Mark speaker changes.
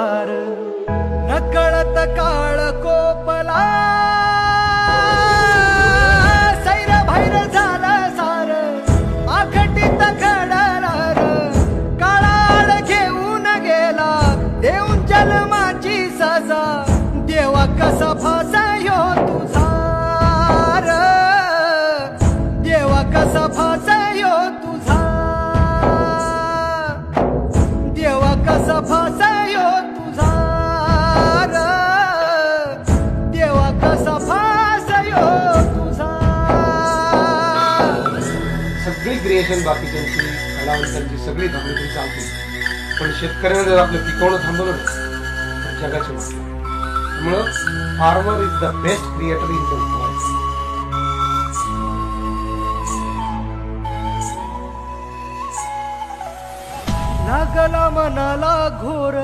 Speaker 1: R नकळत काळ कोपला सैर भैर झालं सार आखटीत घडलार काळाळ घेऊन गेला देऊन जन्माची सजा देवा कसा फासायो तुझा र देवा कसा फासायो तुझा देवा कसा फासायो तुझा र देवा कसा फासायो तुझा.
Speaker 2: सगळी क्रिएशन बाकीच्यांची कलावंतांची सगळी थांबली चालते, पण शेतकऱ्याने जर आपलं पिकवणं थांबवलं ना तर जगाची वाट. त्यामुळं farmer is the best creator in the world.
Speaker 1: लागला मनाला घोर